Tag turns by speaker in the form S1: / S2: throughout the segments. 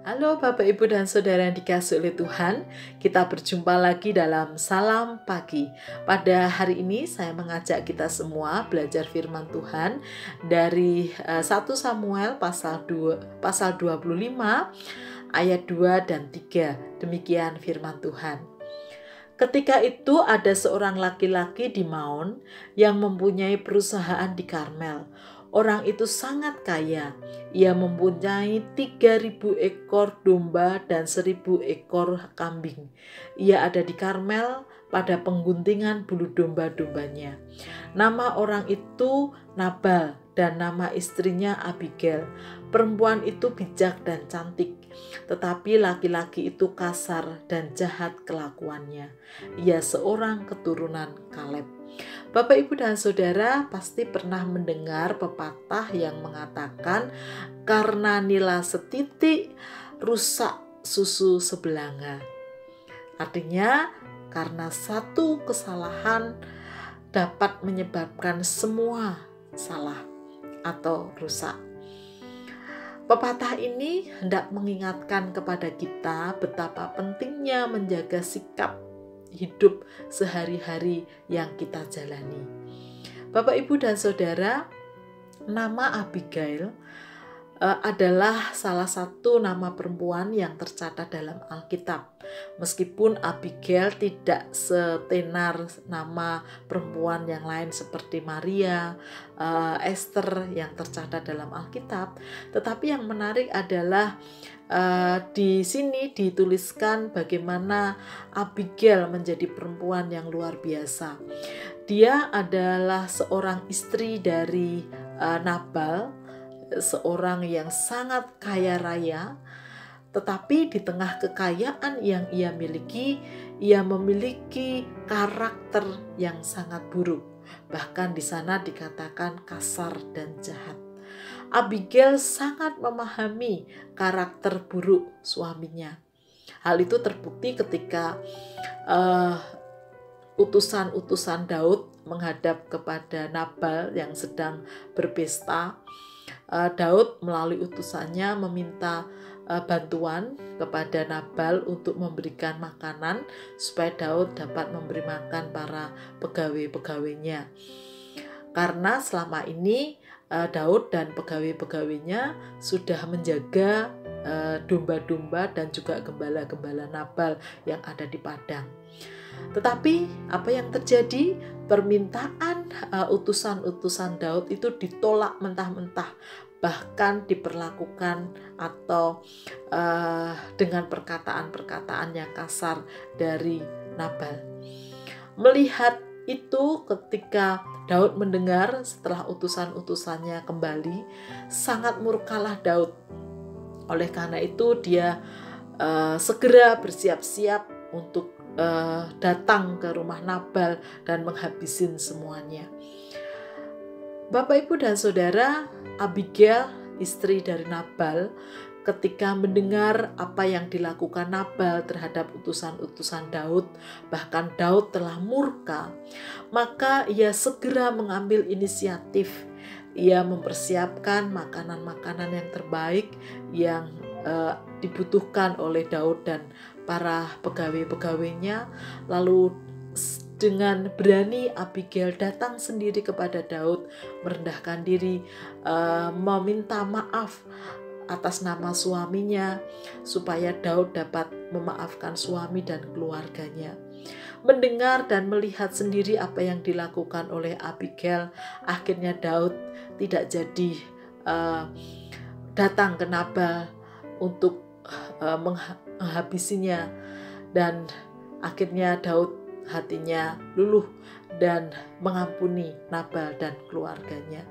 S1: Halo Bapak Ibu dan Saudara yang dikasihi oleh Tuhan, kita berjumpa lagi dalam Salam Pagi. Pada hari ini saya mengajak kita semua belajar firman Tuhan dari 1 Samuel pasal 25 ayat 2 dan 3. Demikian firman Tuhan. Ketika itu ada seorang laki-laki di Maon yang mempunyai perusahaan di Karmel. Orang itu sangat kaya. Ia mempunyai 3.000 ekor domba dan 1.000 ekor kambing. Ia ada di Karmel pada pengguntingan bulu domba-dombanya. Nama orang itu Nabal dan nama istrinya Abigail. Perempuan itu bijak dan cantik, tetapi laki-laki itu kasar dan jahat kelakuannya. Ia seorang keturunan Kaleb. Bapak, Ibu, dan Saudara pasti pernah mendengar pepatah yang mengatakan karena nila setitik rusak susu sebelanga. Artinya karena satu kesalahan dapat menyebabkan semua salah atau rusak. Pepatah ini hendak mengingatkan kepada kita betapa pentingnya menjaga sikap hidup sehari-hari yang kita jalani. Bapak, Ibu, dan Saudara, nama Abigail adalah salah satu nama perempuan yang tercatat dalam Alkitab. Meskipun Abigail tidak setenar nama perempuan yang lain seperti Maria, Esther yang tercatat dalam Alkitab, tetapi yang menarik adalah di sini dituliskan bagaimana Abigail menjadi perempuan yang luar biasa. Dia adalah seorang istri dari Nabal, seorang yang sangat kaya raya, tetapi di tengah kekayaan yang ia miliki, ia memiliki karakter yang sangat buruk. Bahkan di sana dikatakan kasar dan jahat. Abigail sangat memahami karakter buruk suaminya. Hal itu terbukti ketika utusan-utusan Daud menghadap kepada Nabal yang sedang berpesta. Daud melalui utusannya meminta bantuan kepada Nabal untuk memberikan makanan supaya Daud dapat memberi makan para pegawai-pegawainya. Karena selama ini Daud dan pegawai-pegawainya sudah menjaga domba-domba dan juga gembala-gembala Nabal yang ada di padang. Tetapi apa yang terjadi? Permintaan utusan-utusan Daud itu ditolak mentah-mentah, bahkan diperlakukan atau dengan perkataan-perkataan yang kasar dari Nabal. Melihat itu, ketika Daud mendengar setelah utusan-utusannya kembali, sangat murkalah Daud. Oleh karena itu dia segera bersiap-siap untuk datang ke rumah Nabal dan menghabisin semuanya. Bapak, Ibu, dan Saudara, Abigail, istri dari Nabal, ketika mendengar apa yang dilakukan Nabal terhadap utusan-utusan Daud, bahkan Daud telah murka, maka ia segera mengambil inisiatif. Ia mempersiapkan makanan-makanan yang terbaik yang dibutuhkan oleh Daud dan para pegawai-pegawainya. Lalu dengan berani Abigail datang sendiri kepada Daud, merendahkan diri, meminta maaf atas nama suaminya supaya Daud dapat memaafkan suami dan keluarganya. Mendengar dan melihat sendiri apa yang dilakukan oleh Abigail, akhirnya Daud tidak jadi datang ke Nabal untuk menghabisinya, dan akhirnya Daud hatinya luluh dan mengampuni Nabal dan keluarganya.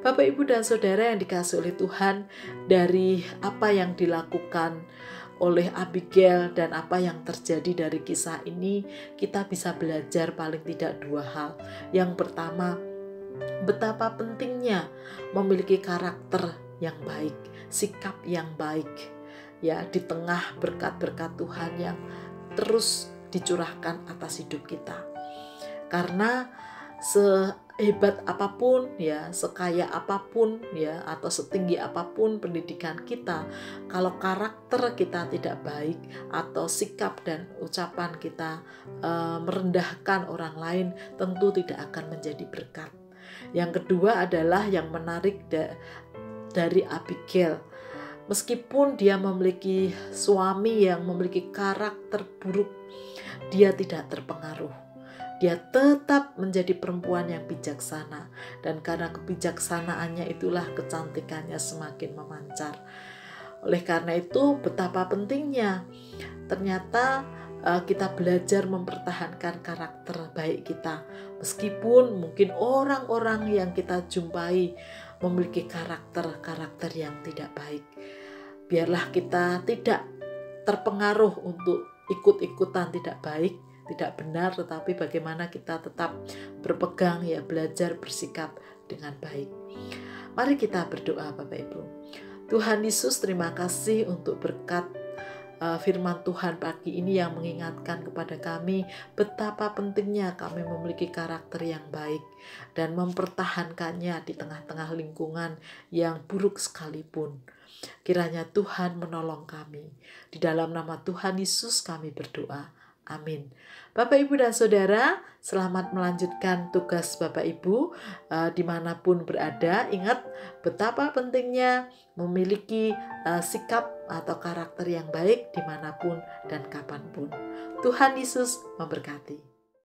S1: Bapak, Ibu, dan Saudara yang dikasihi oleh Tuhan, dari apa yang dilakukan oleh Abigail dan apa yang terjadi dari kisah ini, kita bisa belajar paling tidak dua hal. Yang pertama, betapa pentingnya memiliki karakter yang baik, sikap yang baik, ya, di tengah berkat-berkat Tuhan yang terus dicurahkan atas hidup kita. Karena hebat apapun ya, sekaya apapun ya, atau setinggi apapun pendidikan kita, kalau karakter kita tidak baik atau sikap dan ucapan kita merendahkan orang lain, tentu tidak akan menjadi berkat. Yang kedua adalah yang menarik dari Abigail. Meskipun dia memiliki suami yang memiliki karakter buruk, dia tidak terpengaruh. Dia tetap menjadi perempuan yang bijaksana, dan karena kebijaksanaannya itulah kecantikannya semakin memancar. Oleh karena itu, betapa pentingnya ternyata kita belajar mempertahankan karakter baik kita, meskipun mungkin orang-orang yang kita jumpai memiliki karakter yang tidak baik. Biarlah kita tidak terpengaruh untuk ikut-ikutan tidak baik, tidak benar, tetapi bagaimana kita tetap berpegang ya, belajar bersikap dengan baik. Mari kita berdoa Bapak Ibu. Tuhan Yesus, terima kasih untuk berkat firman Tuhan pagi ini yang mengingatkan kepada kami betapa pentingnya kami memiliki karakter yang baik dan mempertahankannya di tengah-tengah lingkungan yang buruk sekalipun. Kiranya Tuhan menolong kami. Di dalam nama Tuhan Yesus kami berdoa. Amin. Bapak, Ibu, dan Saudara, selamat melanjutkan tugas Bapak Ibu dimanapun berada. Ingat betapa pentingnya memiliki sikap atau karakter yang baik dimanapun dan kapanpun. Tuhan Yesus memberkati.